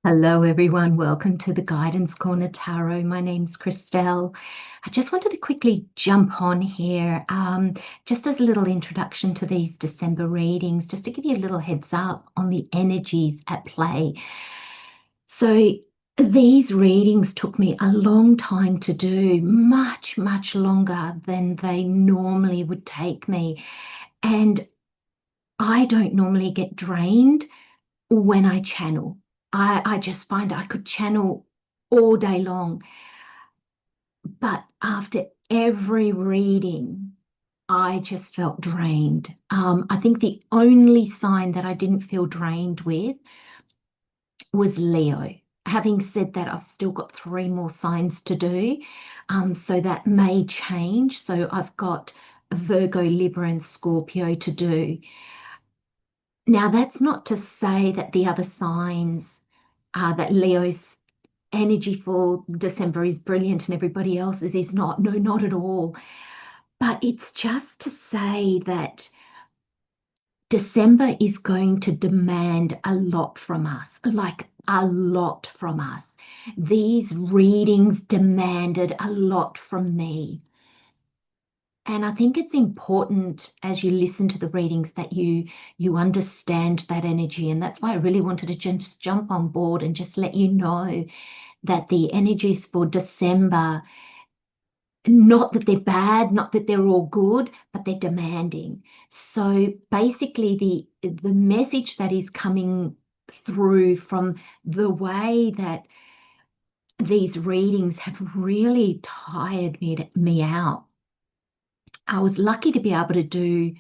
Hello, everyone. Welcome to the Guidance Corner Tarot. My name's Christelle. I just wanted to quickly jump on here, just as a little introduction to these December readings, just to give you a little heads up on the energies at play. So, these readings took me a long time to do, much, much longer than they normally would take me. And I don't normally get drained when I channel. I just find I could channel all day long. But after every reading, I just felt drained. I think the only sign that I didn't feel drained with was Leo. Having said that, I've still got 3 more signs to do. So that may change. So I've got Virgo, Libra, and Scorpio to do. Now, that's not to say that the other signs, that Leo's energy for December is brilliant and everybody else's is not. No, not at all. But it's just to say that December is going to demand a lot from us, like a lot from us. These readings demanded a lot from me. And I think it's important as you listen to the readings that you understand that energy. And that's why I really wanted to just jump on board and just let you know that the energies for December, not that they're bad, not that they're all good, but they're demanding. So basically the message that is coming through from the way that these readings have really tired me out. I was lucky to be able to do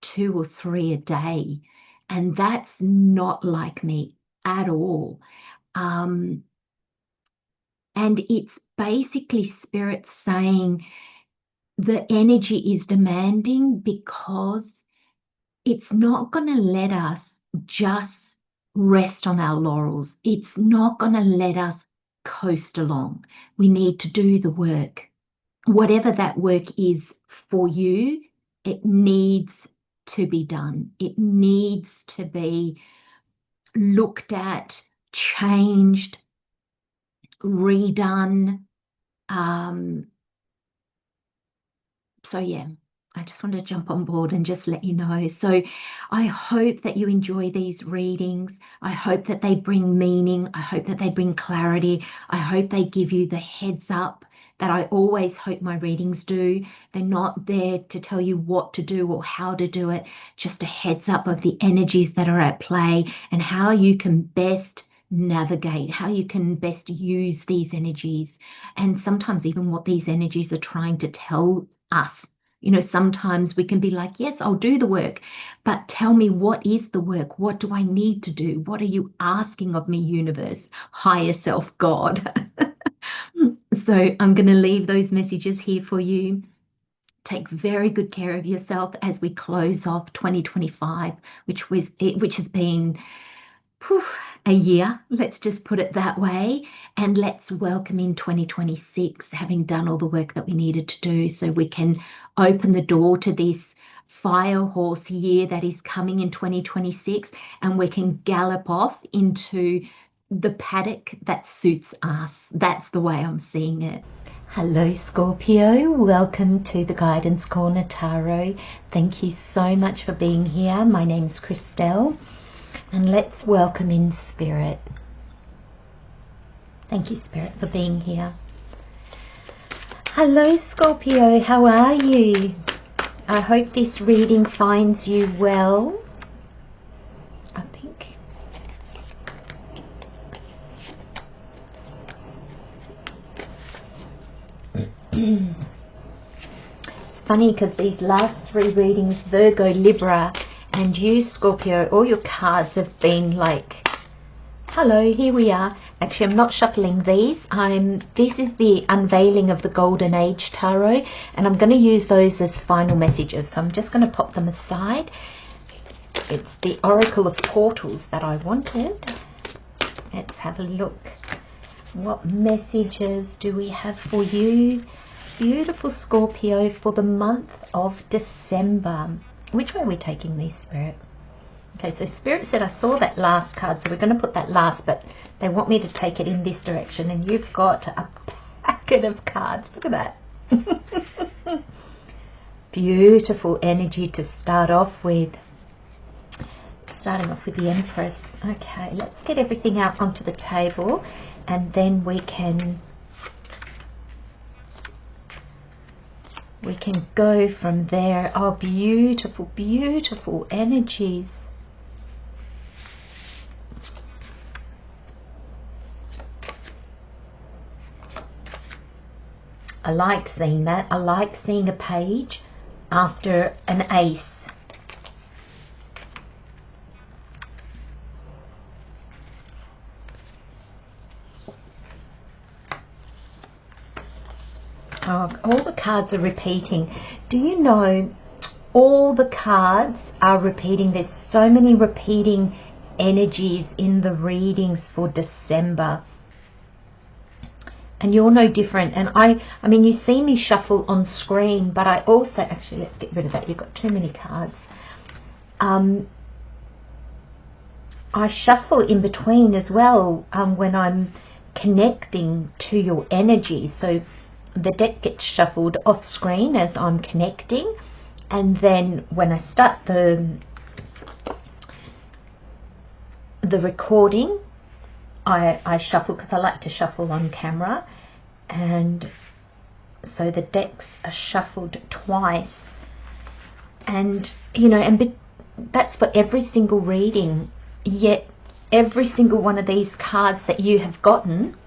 2 or 3 a day, and that's not like me at all. And it's basically spirit saying the energy is demanding because it's not going to let us just rest on our laurels. It's not going to let us coast along. We need to do the work. Whatever that work is for you, it needs to be done. It needs to be looked at, changed, redone. So yeah, I just wanted to jump on board and just let you know. So I hope that you enjoy these readings. I hope that they bring meaning. I hope that they bring clarity. I hope they give you the heads up that I always hope my readings do. They're not there to tell you what to do or how to do it, just a heads up of the energies that are at play and how you can best navigate, how you can best use these energies, and sometimes even what these energies are trying to tell us. Sometimes we can be like, yes, I'll do the work, but tell me, what is the work? What do I need to do? What are you asking of me, universe, higher self, God? So I'm going to leave those messages here for you. Take very good care of yourself as we close off 2025, which has been a year, let's just put it that way, and let's welcome in 2026, having done all the work that we needed to do so we can open the door to this fire horse year that is coming in 2026, and we can gallop off into the paddock that suits us. That's the way I'm seeing it. Hello, Scorpio. Welcome to the Guidance Corner Tarot. Thank you so much for being here. My name's Christelle. And let's welcome in Spirit. Thank you, Spirit, for being here. Hello, Scorpio. How are you? I hope this reading finds you well. I think. It's funny because these last 3 readings, Virgo, Libra, and you, Scorpio, all your cards have been like, hello, here we are. Actually, I'm not shuffling these. This is the Unveiling of the Golden Age Tarot, and I'm going to use those as final messages. So I'm just going to pop them aside. It's the Oracle of Portals that I wanted. Let's have a look. What messages do we have for you, beautiful Scorpio, for the month of December? Which way are we taking these, Spirit? Okay, so Spirit said I saw that last card, so we're going to put that last, but they want me to take it in this direction, and you've got a packet of cards. Look at that. Beautiful energy to start off with. Starting off with the Empress. Okay, let's get everything out onto the table, and then we can go from there. Oh, beautiful, beautiful energies. I like seeing that. I like seeing a page after an ace. Oh, all the cards are repeating. Do you know all the cards are repeating? There's so many repeating energies in the readings for December. And you're no different. And I mean, you see me shuffle on screen, but I also, actually, let's get rid of that. You've got too many cards. I shuffle in between as well when I'm connecting to your energy. So the deck gets shuffled off screen as I'm connecting, and then when I start the recording, I shuffle, because I like to shuffle on camera, and so the decks are shuffled twice. And you know, and that's for every single reading. Yet every single one of these cards that you have gotten,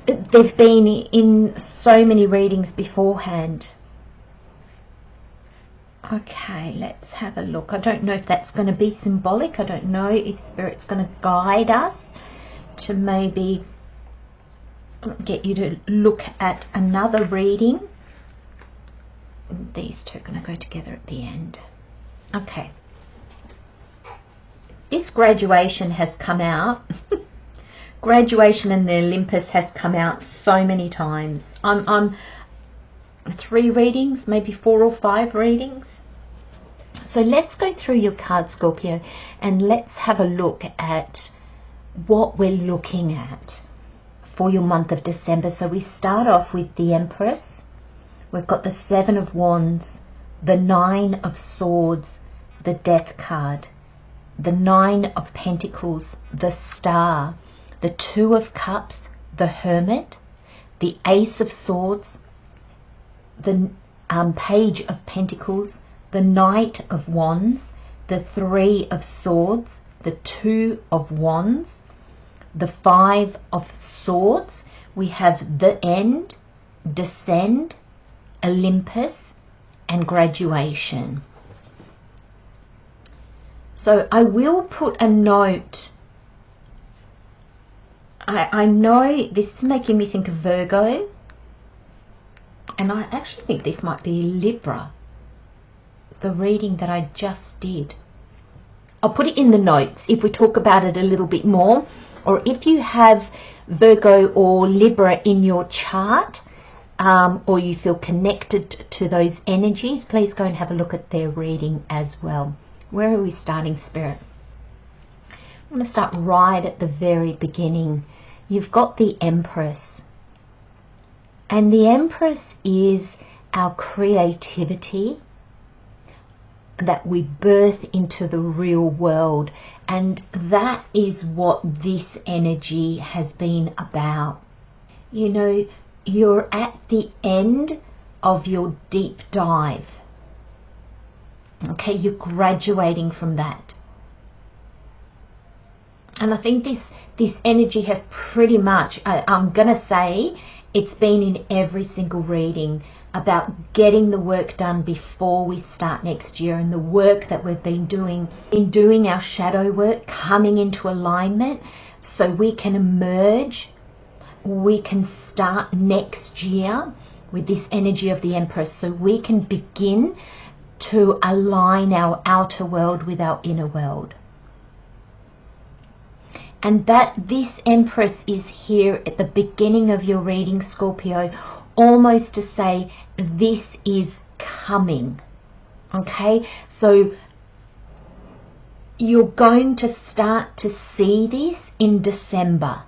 they've been in so many readings beforehand. Okay, let's have a look. I don't know if that's going to be symbolic. I don't know if Spirit's going to guide us to maybe get you to look at another reading. These two are going to go together at the end. Okay. This graduation has come out. Graduation and the Olympus has come out so many times. I'm 3 readings, maybe 4 or 5 readings. So let's go through your cards, Scorpio, and let's have a look at what we're looking at for your month of December. So we start off with the Empress. We've got the 7 of Wands, the 9 of Swords, the Death card, the 9 of Pentacles, the Star, the 2 of Cups, the Hermit, the Ace of Swords, the Page of Pentacles, the Knight of Wands, the 3 of Swords, the 2 of Wands, the 5 of Swords. We have the End, Descend, Olympus, and Graduation. So I will put a note. I know this is making me think of Virgo, and I actually think this might be Libra, the reading that I just did. I'll put it in the notes if we talk about it a little bit more, or if you have Virgo or Libra in your chart, or you feel connected to those energies, please go and have a look at their reading as well. Where are we starting, Spirit? I'm going to start right at the very beginning. You've got the Empress. And the Empress is our creativity that we birth into the real world. And that is what this energy has been about. You know, you're at the end of your deep dive. Okay, you're graduating from that. And I think this energy has pretty much, I'm going to say, it's been in every single reading about getting the work done before we start next year, and the work that we've been doing, in doing our shadow work, coming into alignment so we can emerge, we can start next year with this energy of the Empress, so we can begin to align our outer world with our inner world. And that this Empress is here at the beginning of your reading, Scorpio, almost to say this is coming. Okay, so you're going to start to see this in December.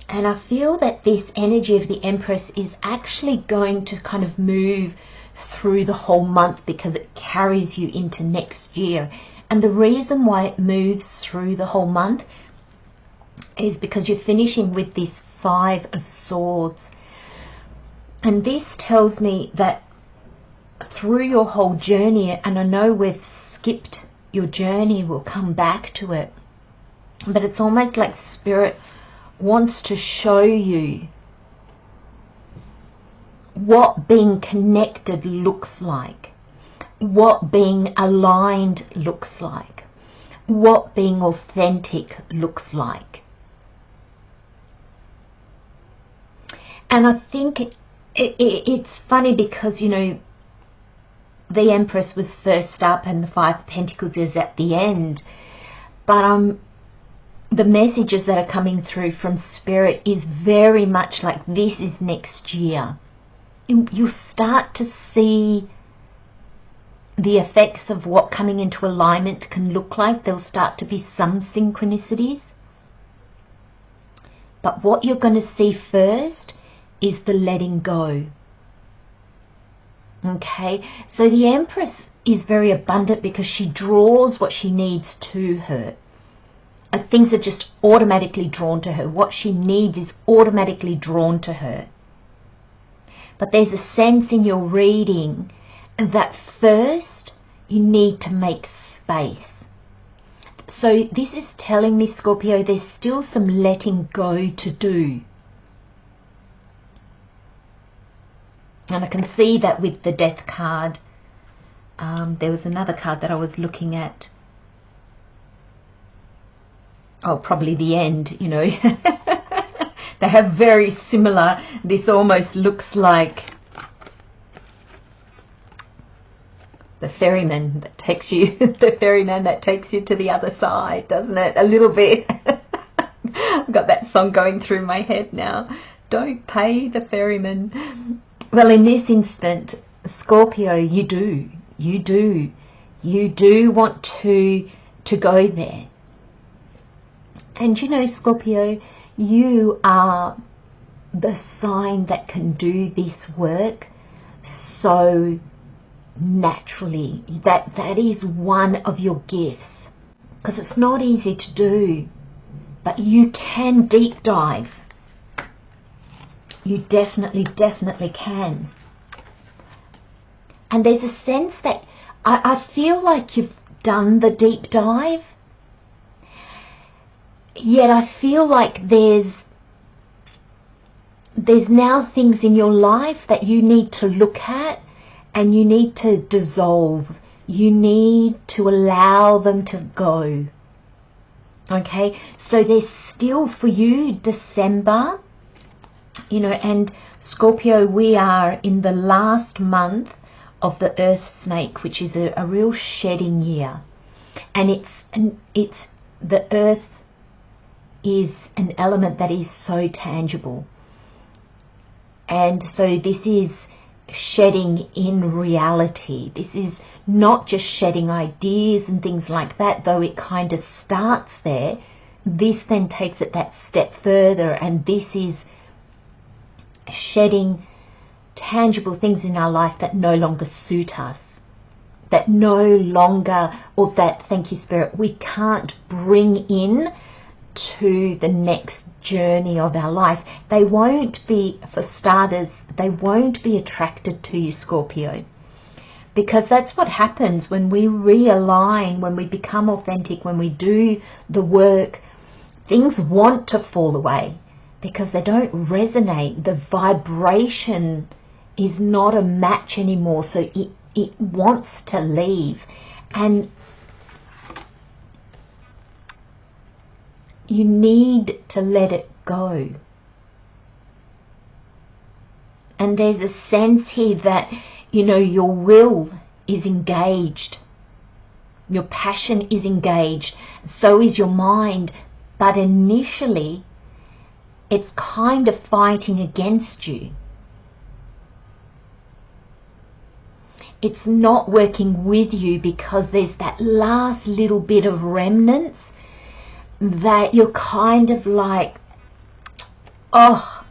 And I feel that this energy of the Empress is actually going to kind of move through the whole month because it carries you into next year. And the reason why it moves through the whole month is because you're finishing with this Five of Swords. And this tells me that through your whole journey, and I know we've skipped your journey, we'll come back to it, but it's almost like Spirit wants to show you what being connected looks like, what being aligned looks like, what being authentic looks like. And I think it's funny because, you know, the Empress was first up and the Five of Pentacles is at the end, but the messages that are coming through from Spirit is very much like this is next year. You'll start to see the effects of what coming into alignment can look like. There'll start to be some synchronicities. But what you're going to see first is the letting go. Okay, so the Empress is very abundant because she draws what she needs to her. Things are just automatically drawn to her. What she needs is automatically drawn to her. But there's a sense in your reading that first you need to make space. So this is telling me, Scorpio, there's still some letting go to do. And I can see that with the Death card. There was another card that I was looking at. Oh, probably the End, you know. They have very similar. This almost looks like the ferryman that takes you, the ferryman that takes you to the other side, doesn't it? A little bit. I've got that song going through my head now. Don't pay the ferryman. Well, in this instant, Scorpio, you do want to go there. And you know, Scorpio, you are the sign that can do this work so naturally. That is one of your gifts, because it's not easy to do, but you can deep dive. You definitely can. And there's a sense that I feel like you've done the deep dive, yet I feel like there's now things in your life that you need to look at and you need to dissolve. You need to allow them to go. Okay, so there's still for you December, you know, and Scorpio, we are in the last month of the Earth Snake, which is a real shedding year. And it's the Earth is an element that is so tangible. And so this is shedding in reality. This is not just shedding ideas and things like that, though it kind of starts there. This then takes it that step further, and this is shedding tangible things in our life that no longer suit us, that no longer, or that, thank you Spirit, we can't bring in to the next journey of our life. They won't be, for starters, they won't be attracted to you, Scorpio, because that's what happens when we realign, when we become authentic, when we do the work. Things want to fall away because they don't resonate. The vibration is not a match anymore, so it wants to leave. And you need to let it go. And there's a sense here that, you know, your will is engaged. Your passion is engaged. So is your mind. But initially, it's kind of fighting against you. it's not working with you because there's that last little bit of remnants that you're kind of like, oh,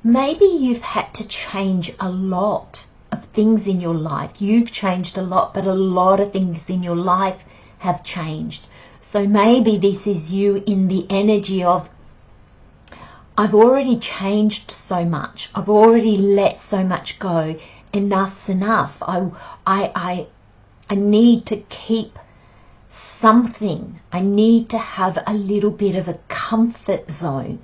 maybe you've had to change a lot of things in your life. You've changed a lot, but a lot of things in your life have changed. So maybe this is you in the energy of, I've already changed so much. I've already let so much go. Enough's enough. I need to keep something. I need to have a little bit of a comfort zone.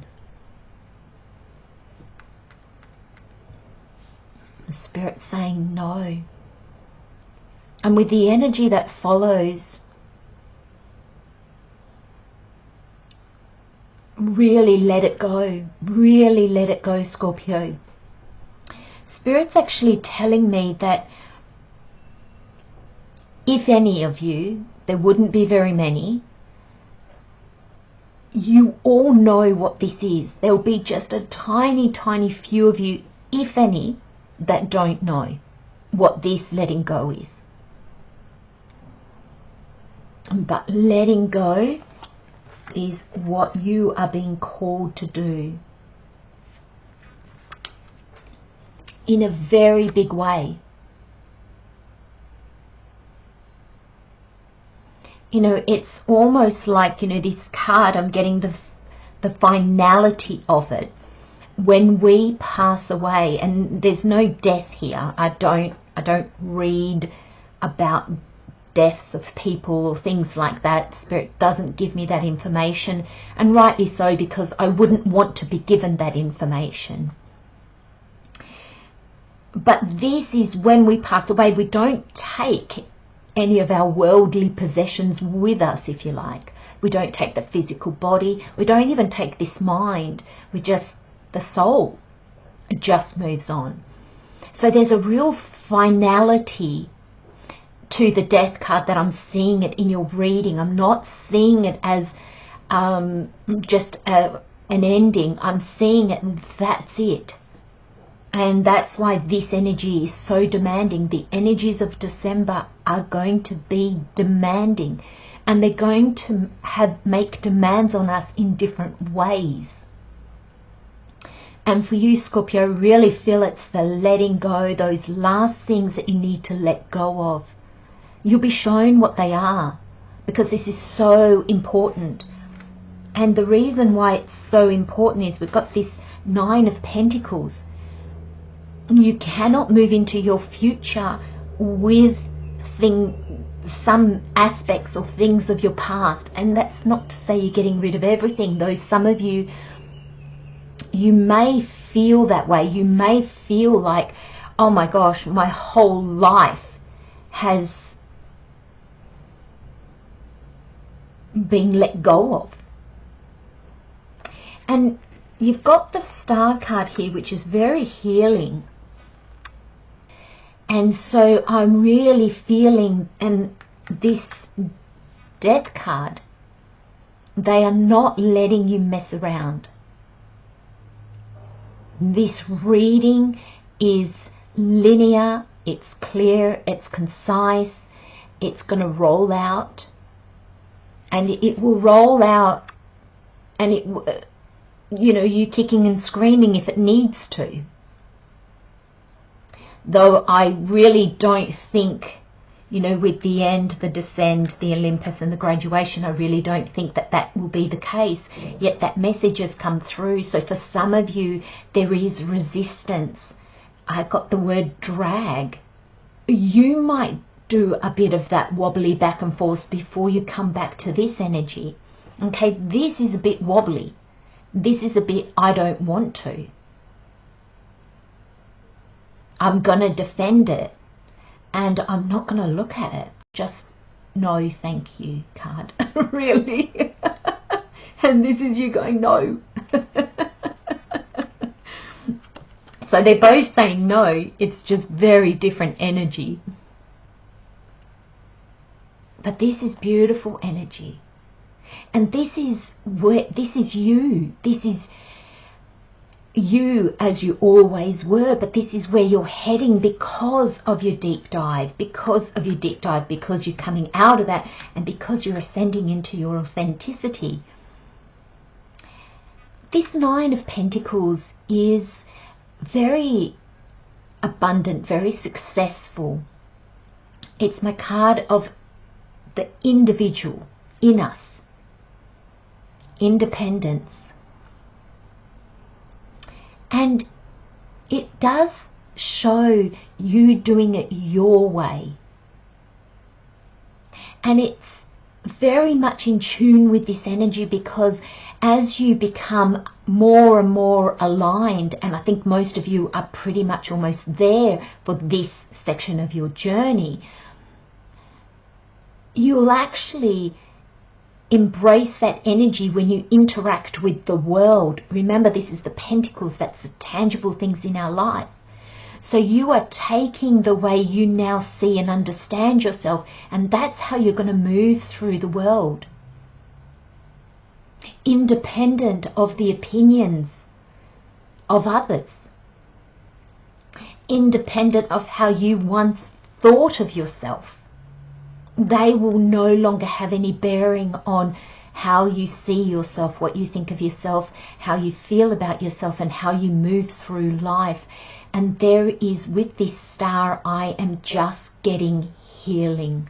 The Spirit's saying no. And with the energy that follows, really let it go. Really let it go, Scorpio. Spirit's actually telling me that if any of you, there wouldn't be very many, you all know what this is. There'll be just a tiny, tiny few of you, if any, that don't know what this letting go is. But letting go is what you are being called to do in a very big way. You know, it's almost like, you know, this card, I'm getting the finality of it. When we pass away, and there's no death here. I don't read about deaths of people or things like that. Spirit doesn't give me that information, and rightly so, because I wouldn't want to be given that information. But this is when we pass away, we don't take any of our worldly possessions with us, if you like. We don't take the physical body. We don't even take this mind. We just, the soul just moves on. So there's a real finality to the death card that I'm seeing it in your reading. I'm not seeing it as just an ending. I'm seeing it, and that's it. And that's why this energy is so demanding. The energies of December are going to be demanding, and they're going to make demands on us in different ways. And for you, Scorpio, really feel it's the letting go, those last things that you need to let go of. You'll be shown what they are, because this is so important. And the reason why it's so important is we've got this 9 of Pentacles. You cannot move into your future with some aspects or things of your past. And that's not to say you're getting rid of everything, though some of you, you may feel that way. You may feel like, oh my gosh, my whole life has been let go of. And you've got the Star card here, which is very healing. And so I'm really feeling, and this Death card, they are not letting you mess around. This reading is linear, it's clear, it's concise, it's going to roll out, and it will roll out, and it, you know, you kicking and screaming if it needs to. Though I really don't think, you know, with the end, the descend, the Olympus and the graduation, I really don't think that that will be the case. Yet that message has come through. So for some of you, there is resistance. I got the word drag. You might do a bit of that wobbly back and forth before you come back to this energy. Okay, this is a bit wobbly. This is a bit, I don't want to. I'm going to defend it, and I'm not going to look at it. Just no thank you card. Really. And this is you going no. So they're both saying no. It's just very different energy. But this is beautiful energy. And this is where, this is you. This is, you as you always were, but this is where you're heading because of your deep dive, because you're coming out of that, and because you're ascending into your authenticity. This Nine of Pentacles is very abundant, very successful. It's my card of the individual in us, independence. And it does show you doing it your way. And it's very much in tune with this energy, because as you become more and more aligned, and I think most of you are pretty much almost there for this section of your journey, you'll actually embrace that energy when you interact with the world. Remember, this is the Pentacles, that's the tangible things in our life. So you are taking the way you now see and understand yourself, and that's how you're going to move through the world. Independent of the opinions of others. Independent of how you once thought of yourself. They will no longer have any bearing on how you see yourself, what you think of yourself, how you feel about yourself, and how you move through life. And there is, with this star, I am just getting healing.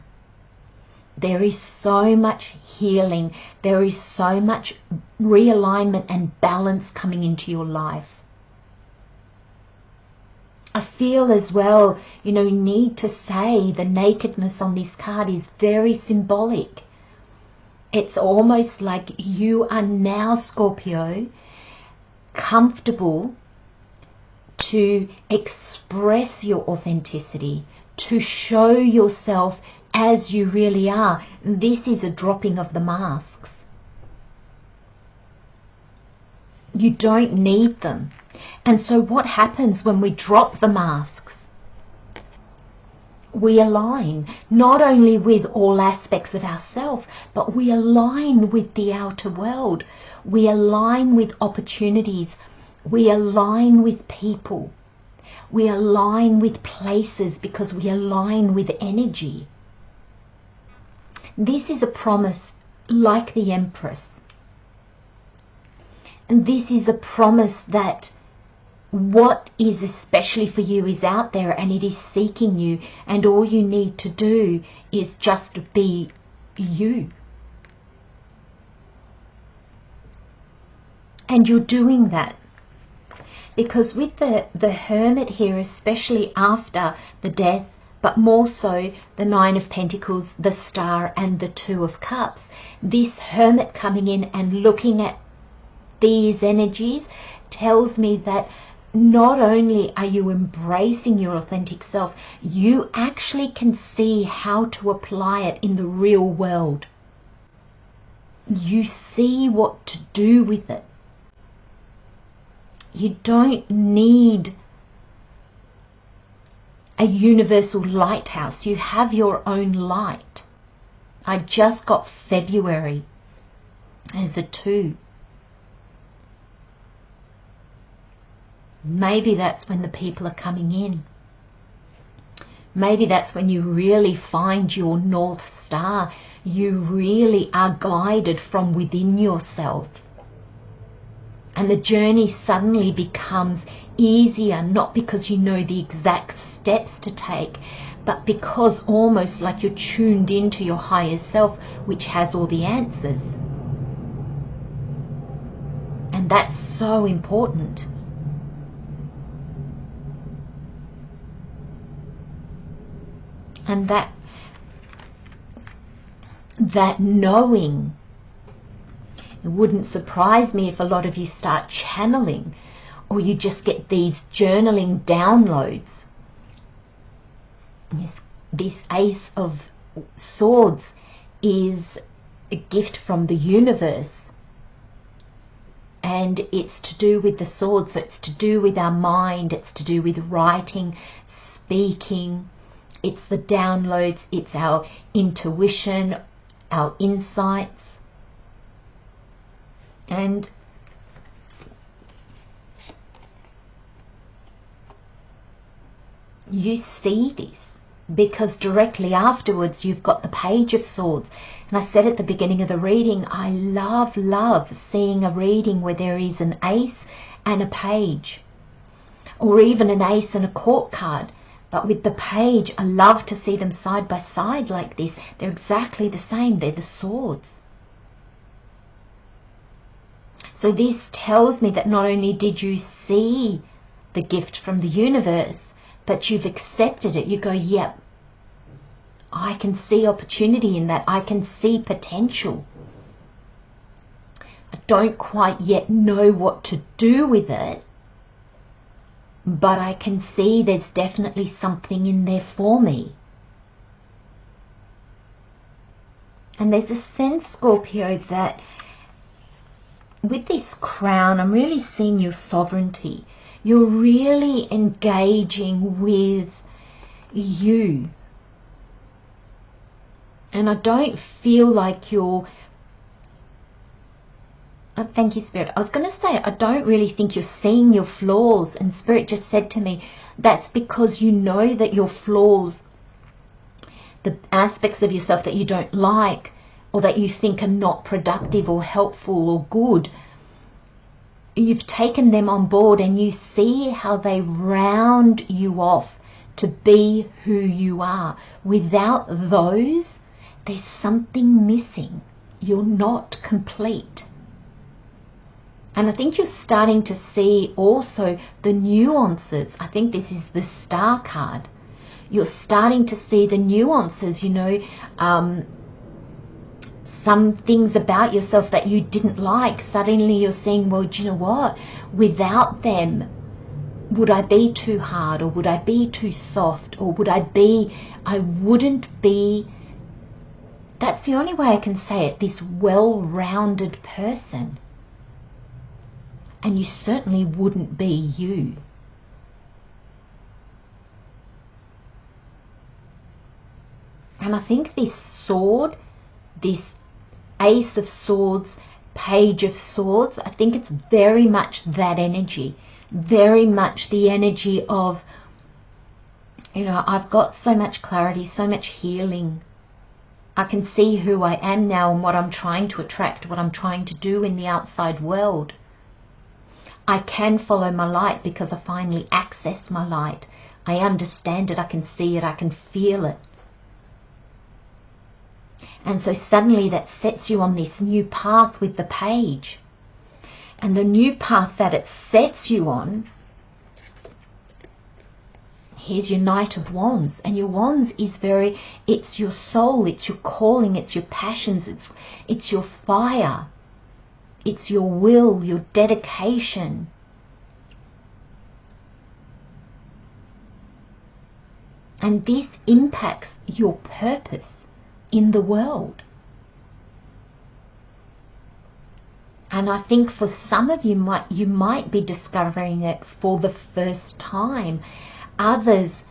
There is so much healing. There is so much realignment and balance coming into your life. I feel as well, you need to say the nakedness on this card is very symbolic. It's almost like you are now, Scorpio, comfortable to express your authenticity, to show yourself as you really are. This is a dropping of the masks. You don't need them. And so what happens when we drop the masks? We align not only with all aspects of ourselves, but we align with the outer world. We align with opportunities. We align with people. We align with places, because we align with energy. This is a promise like the Empress. And this is a promise that what is especially for you is out there, and it is seeking you, and all you need to do is just be you. And you're doing that. Because with the Hermit here, especially after the death, but more so the Nine of Pentacles, the Star, and the Two of Cups, this Hermit coming in and looking at these energies tells me that not only are you embracing your authentic self, you actually can see how to apply it in the real world. You see what to do with it. You don't need a universal lighthouse. You have your own light. I just got February as a 2. Maybe that's when the people are coming in. Maybe that's when you really find your North Star. You really are guided from within yourself. And the journey suddenly becomes easier, not because you know the exact steps to take, but because almost like you're tuned into your higher self, which has all the answers. And that's so important. And that knowing, it wouldn't surprise me if a lot of you start channeling, or you just get these journaling downloads. This Ace of Swords is a gift from the universe. And it's to do with the sword, so it's to do with our mind, it's to do with writing, speaking. It's the downloads, it's our intuition, our insights. And you see this, because directly afterwards you've got the Page of Swords. And I said at the beginning of the reading, I love seeing a reading where there is an ace and a page, or even an ace and a court card. But with the page, I love to see them side by side like this. They're exactly the same. They're the swords. So this tells me that not only did you see the gift from the universe, but you've accepted it. You go, yep, I can see opportunity in that. I can see potential. I don't quite yet know what to do with it, but I can see there's definitely something in there for me. And there's a sense, Scorpio, that with this crown, I'm really seeing your sovereignty. You're really engaging with you. And I don't feel like you're... Oh, thank you, Spirit. I was going to say, I don't really think you're seeing your flaws. And Spirit just said to me, that's because you know that your flaws, the aspects of yourself that you don't like, or that you think are not productive or helpful or good, you've taken them on board and you see how they round you off to be who you are. Without those, there's something missing. You're not complete. And I think you're starting to see also the nuances. I think this is the Star card. You're starting to see the nuances, you know, some things about yourself that you didn't like. Suddenly you're seeing, well, do you know what? Without them, would I be too hard, or would I be too soft, or would I wouldn't be, that's the only way I can say it, this well-rounded person. And you certainly wouldn't be you. And I think this sword, this Ace of Swords, Page of Swords, I think it's very much that energy. Very much the energy of, you know, I've got so much clarity, so much healing. I can see who I am now and what I'm trying to attract, what I'm trying to do in the outside world. I can follow my light because I finally access my light. I understand it, I can see it, I can feel it. And so suddenly that sets you on this new path with the Page. And the new path that it sets you on, here's your Knight of Wands. And your Wands is it's your soul, it's your calling, it's your passions, it's your fire. It's your will, your dedication. And this impacts your purpose in the world. And I think for some of you might be discovering it for the first time. Others,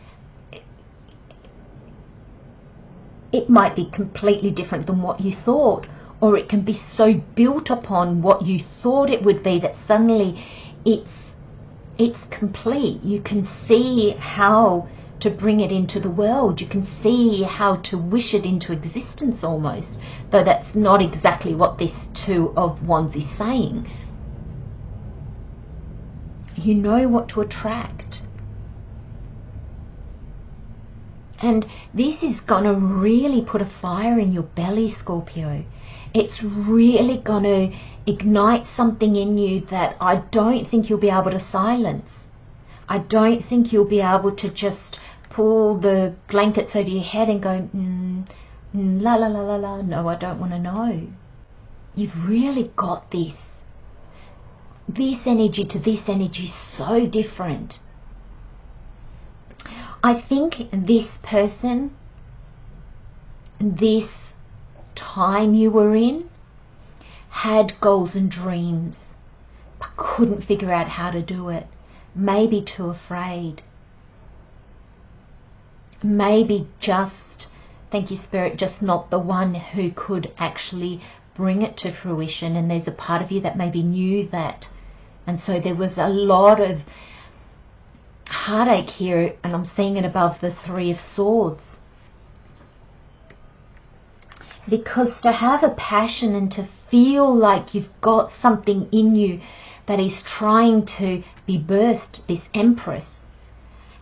it might be completely different than what you thought, or it can be so built upon what you thought it would be that suddenly it's complete. You can see how to bring it into the world. You can see how to wish it into existence almost, though that's not exactly what this Two of Wands is saying. You know what to attract. And this is going to really put a fire in your belly, Scorpio. It's really going to ignite something in you that I don't think you'll be able to silence. I don't think you'll be able to just pull the blankets over your head and go, la la la la la, no, I don't want to know. You've really got this energy to this energy is so different. I think this person, this time you were in, had goals and dreams, but couldn't figure out how to do it. Maybe too afraid. Maybe just, thank you Spirit, just not the one who could actually bring it to fruition. And there's a part of you that maybe knew that. And so there was a lot of heartache here, and I'm seeing it above the Three of Swords. Because to have a passion and to feel like you've got something in you that is trying to be birthed, this Empress,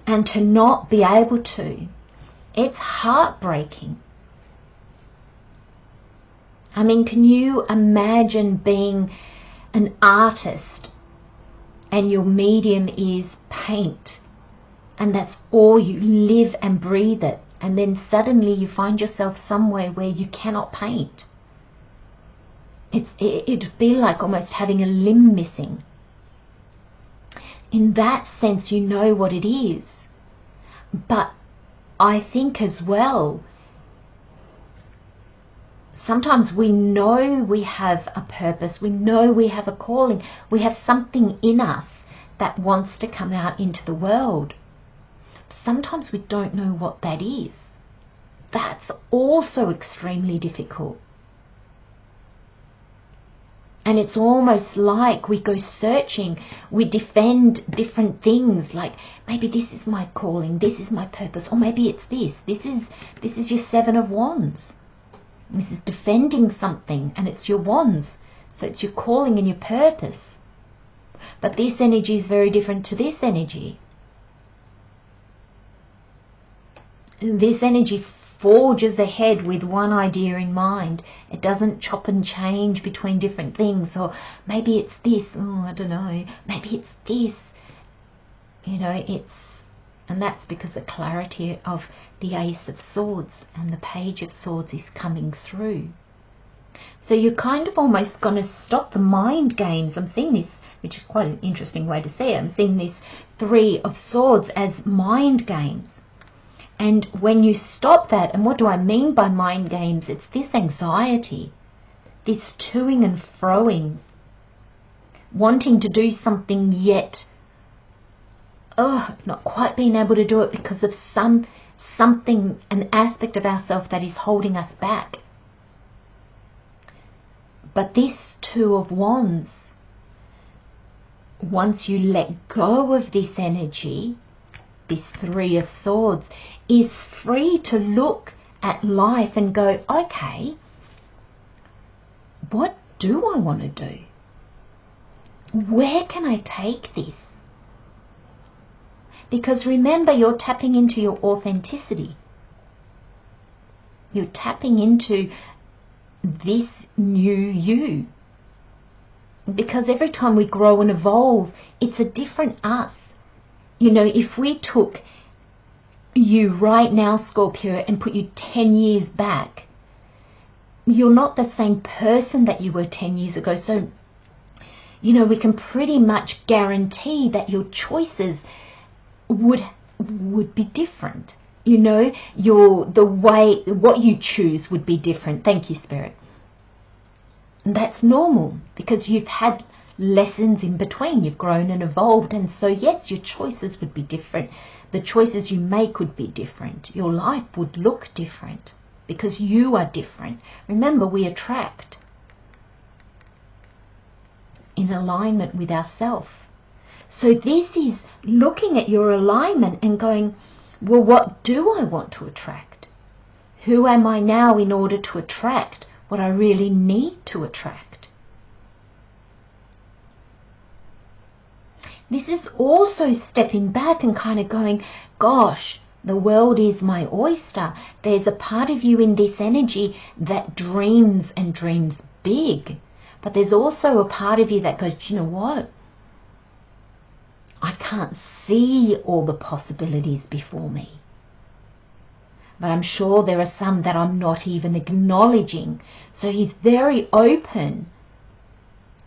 and to not be able to, it's heartbreaking. I mean, can you imagine being an artist and your medium is paint, and that's all you live and breathe it, and then suddenly you find yourself somewhere where you cannot paint? It'd be like almost having a limb missing. In that sense, you know what it is. But I think as well, sometimes we know we have a purpose, we know we have a calling, we have something in us that wants to come out into the world. Sometimes we don't know what that is. That's also extremely difficult. And it's almost like we go searching, we defend different things, like maybe this is my calling, this is my purpose, or maybe it's this. This is your Seven of Wands. This is defending something, and it's your wands. So it's your calling and your purpose. But this energy is very different to this energy. This energy forges ahead with one idea in mind. It doesn't chop and change between different things. Or maybe it's this, oh, I don't know, maybe it's this. You know, and that's because the clarity of the Ace of Swords and the Page of Swords is coming through. So you're kind of almost going to stop the mind games. I'm seeing this, which is quite an interesting way to see it. I'm seeing this Three of Swords as mind games. And when you stop that, and what do I mean by mind games? It's this anxiety, this toing and froing, wanting to do something yet not quite being able to do it because of something, an aspect of ourselves that is holding us back. But this Two of Wands, once you let go of this energy, this Three of Swords, is free to look at life and go, okay, what do I want to do? Where can I take this? Because remember, you're tapping into your authenticity. You're tapping into this new you. Because every time we grow and evolve, it's a different us. You know, if we took you right now, Scorpio, and put you 10 years back, you're not the same person that you were 10 years ago. So, you know, we can pretty much guarantee that your choices would be different. You know, what you choose would be different. Thank you, Spirit. And that's normal because you've had lessons in between. You've grown and evolved, and so yes, your choices would be different. The choices you make would be different. Your life would look different because you are different. Remember, we attract in alignment with ourselves. So this is looking at your alignment and going, well, what do I want to attract? Who am I now in order to attract what I really need to attract? This is also stepping back and kind of going, gosh, the world is my oyster. There's a part of you in this energy that dreams and dreams big. But there's also a part of you that goes, you know what? I can't see all the possibilities before me. But I'm sure there are some that I'm not even acknowledging. So he's very open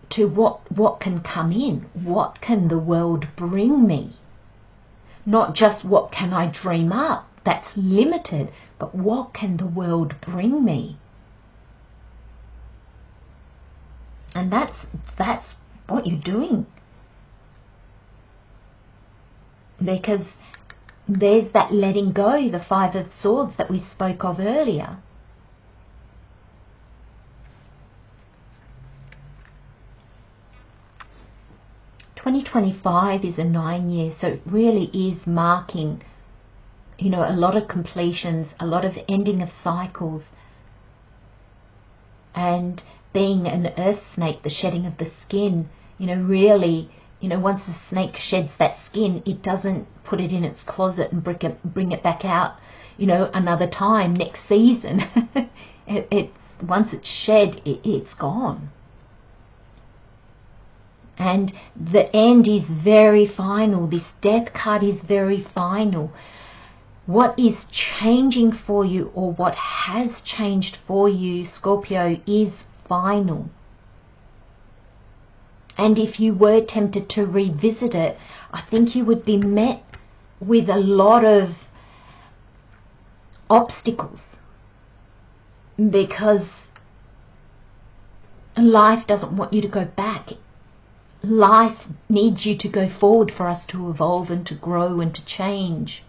to what can come in. What can the world bring me? Not just what can I dream up, that's limited, but what can the world bring me? And that's what you're doing. Because there's that letting go, the Five of Swords that we spoke of earlier. 2025 is a 9-year, so it really is marking, you know, a lot of completions, a lot of ending of cycles, and being an earth snake, the shedding of the skin, you know, really, you know, once the snake sheds that skin, it doesn't put it in its closet and bring it back out, you know, another time next season. It's once it's shed, it's gone. And the end is very final. This death card is very final. What is changing for you, or what has changed for you, Scorpio, is final. And if you were tempted to revisit it, I think you would be met with a lot of obstacles, because life doesn't want you to go back. Life needs you to go forward for us to evolve and to grow and to change.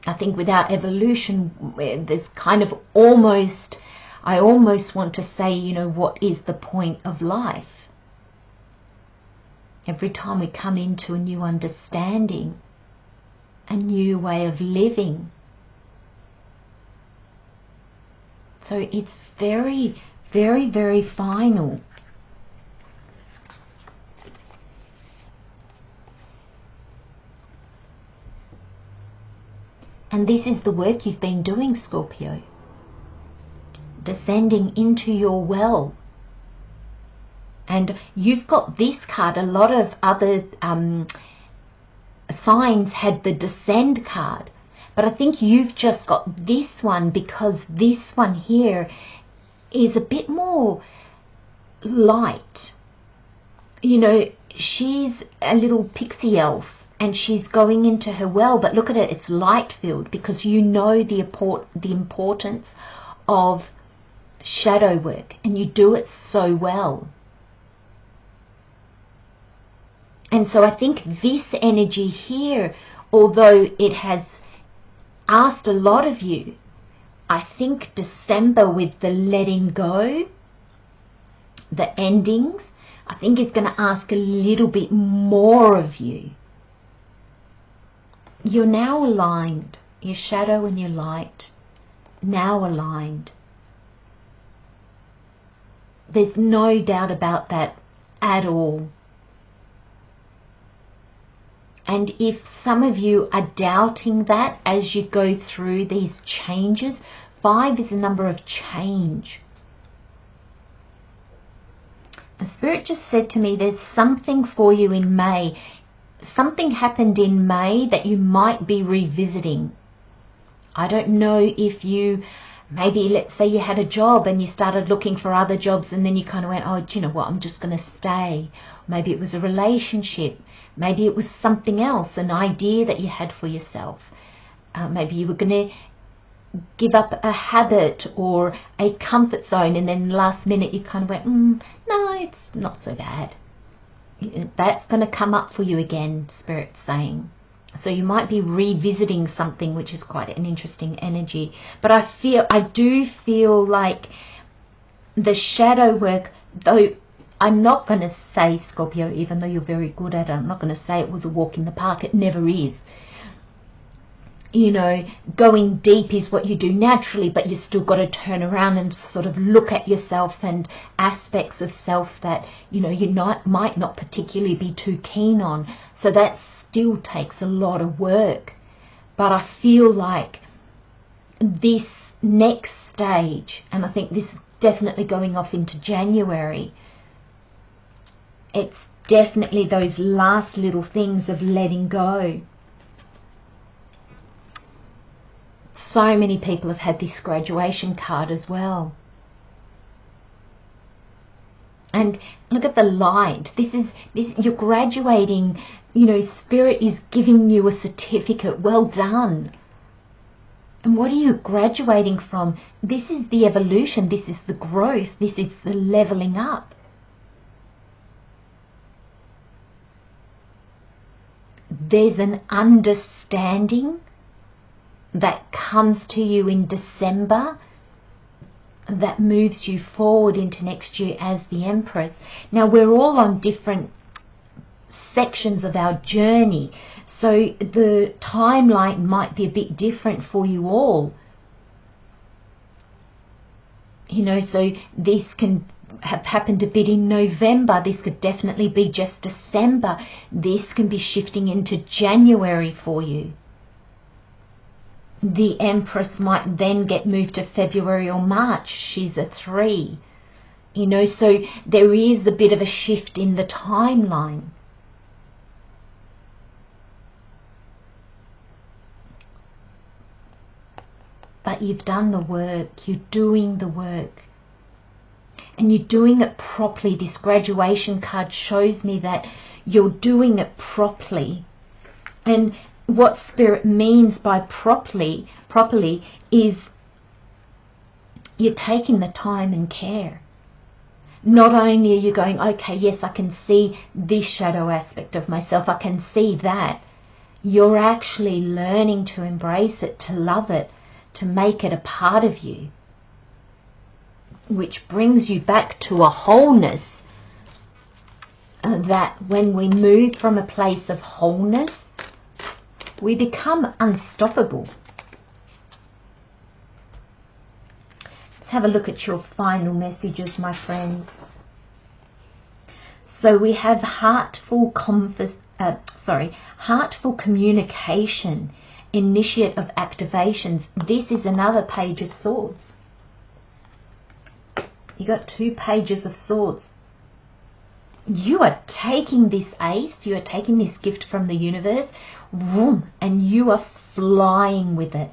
I think without evolution, there's kind of almost, I almost want to say, you know, what is the point of life? Every time we come into a new understanding, a new way of living. So it's very, very, very final. And this is the work you've been doing, Scorpio. Descending into your well. And you've got this card. A lot of other signs had the descend card. But I think you've just got this one because this one here is a bit more light. You know, she's a little pixie elf and she's going into her well, but look at it, it's light filled, because you know the importance of shadow work, and you do it so well. And so I think this energy here, although it has asked a lot of you, I think December with the letting go, the endings, I think is going to ask a little bit more of you. You're now aligned, your shadow and your light, now aligned. There's no doubt about that at all. And if some of you are doubting that as you go through these changes, 5 is a number of change. The Spirit just said to me, there's something for you in May. Something happened in May that you might be revisiting. I don't know if you, maybe let's say you had a job and you started looking for other jobs and then you kind of went, oh, do you know what, I'm just going to stay. Maybe it was a relationship. Maybe it was something else, an idea that you had for yourself. Maybe you were going to give up a habit or a comfort zone, and then last minute you kind of went, no, it's not so bad. That's going to come up for you again, Spirit's saying. So you might be revisiting something, which is quite an interesting energy. But I do feel like the shadow work, though I'm not going to say, Scorpio, even though you're very good at it, I'm not going to say it was a walk in the park. It never is. You know, going deep is what you do naturally, but you still got to turn around and sort of look at yourself and aspects of self that, you know, you might not particularly be too keen on. So that still takes a lot of work. But I feel like this next stage, and I think this is definitely going off into January, it's definitely those last little things of letting go. So many people have had this graduation card as well. And look at the light. This you're graduating, you know, Spirit is giving you a certificate. Well done. And what are you graduating from? This is the evolution. This is the growth. This is the leveling up. There's an understanding that comes to you in December that moves you forward into next year as the Empress. Now, we're all on different sections of our journey, so the timeline might be a bit different for you all. You know, so this can have happened a bit in November. This could definitely be just December. This can be shifting into January for you. The Empress might then get moved to February or March. She's a 3. You know, so there is a bit of a shift in the timeline. But you've done the work. You're doing the work. And you're doing it properly. This graduation card shows me that you're doing it properly. And what Spirit means by properly is you're taking the time and care. Not only are you going, okay, yes, I can see this shadow aspect of myself, I can see that. You're actually learning to embrace it, to love it, to make it a part of you, which brings you back to a wholeness, that when we move from a place of wholeness, we become unstoppable. Let's have a look at your final messages, my friends. So we have heartful communication, initiate of activations. This is another Page of Swords. You got 2 pages of swords. You are taking this ace, you are taking this gift from the universe, vroom, and you are flying with it.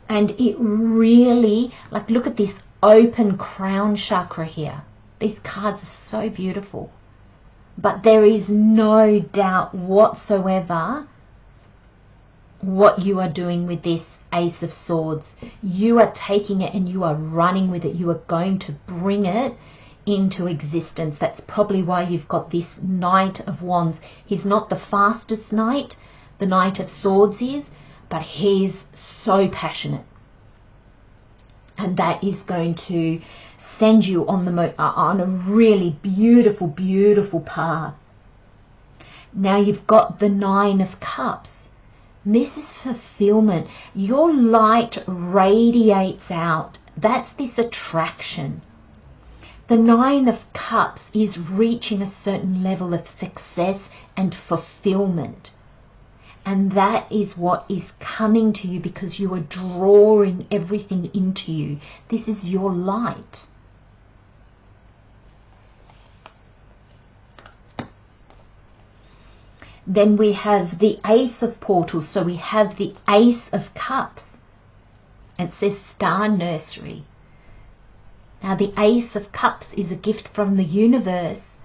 And it really, like, look at this open crown chakra here. These cards are so beautiful. But there is no doubt whatsoever what you are doing with this Ace of Swords. You are taking it and you are running with it. You are going to bring it into existence. That's probably why you've got this Knight of Wands. He's not the fastest knight, the Knight of Swords is, but he's so passionate. And that is going to send you on a really beautiful, beautiful path. Now you've got the 9 of Cups. This is fulfillment. Your light radiates out. That's this attraction. The 9 of Cups is reaching a certain level of success and fulfillment. And that is what is coming to you because you are drawing everything into you. This is your light. Then we have the Ace of Portals. So we have the Ace of Cups. It says Star Nursery. Now the Ace of Cups is a gift from the universe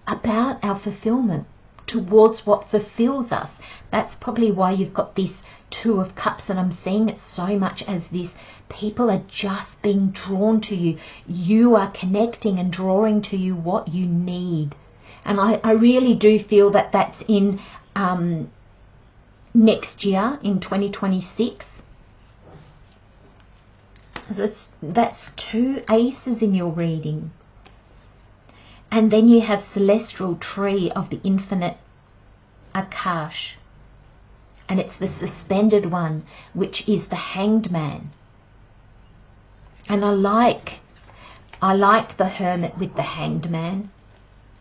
about our fulfillment, towards what fulfills us. That's probably why you've got this 2 of Cups, and I'm seeing it so much as this. People are just being drawn to you. You are connecting and drawing to you what you need. And I really do feel that that's in next year, in 2026. So that's 2 aces in your reading. And then you have Celestial Tree of the Infinite Akash. And it's the suspended one, which is the Hanged Man. And I like the Hermit with the Hanged Man.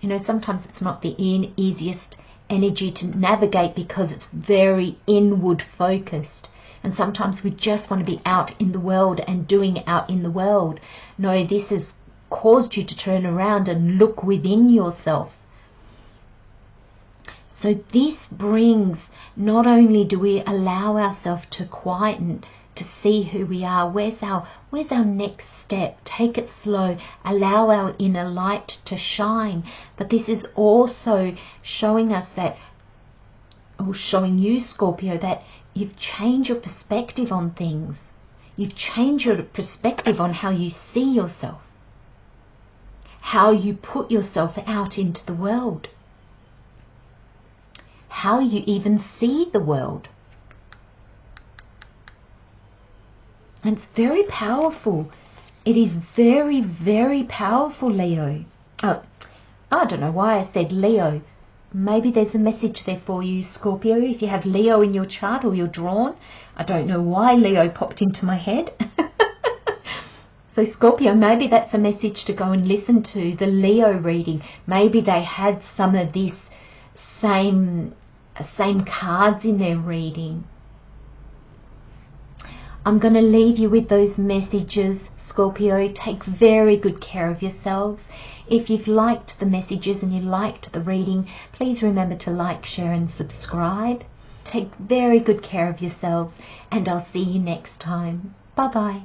You know, sometimes it's not the easiest energy to navigate because it's very inward focused. And sometimes we just want to be out in the world and doing out in the world. No, this has caused you to turn around and look within yourself. So this brings, not only do we allow ourselves to quieten, to see who we are, where's our next step, take it slow, allow our inner light to shine. But this is also showing us that, or showing you, Scorpio, that you've changed your perspective on things. You've changed your perspective on how you see yourself, how you put yourself out into the world, how you even see the world. And it's very powerful. It is very, very powerful, Leo. Oh, I don't know why I said Leo. Maybe there's a message there for you, Scorpio, if you have Leo in your chart or you're drawn. I don't know why Leo popped into my head. So Scorpio, maybe that's a message to go and listen to, the Leo reading. Maybe they had some of this same cards in their reading. I'm going to leave you with those messages, Scorpio. Take very good care of yourselves. If you've liked the messages and you liked the reading, please remember to like, share and subscribe. Take very good care of yourselves, and I'll see you next time. Bye-bye.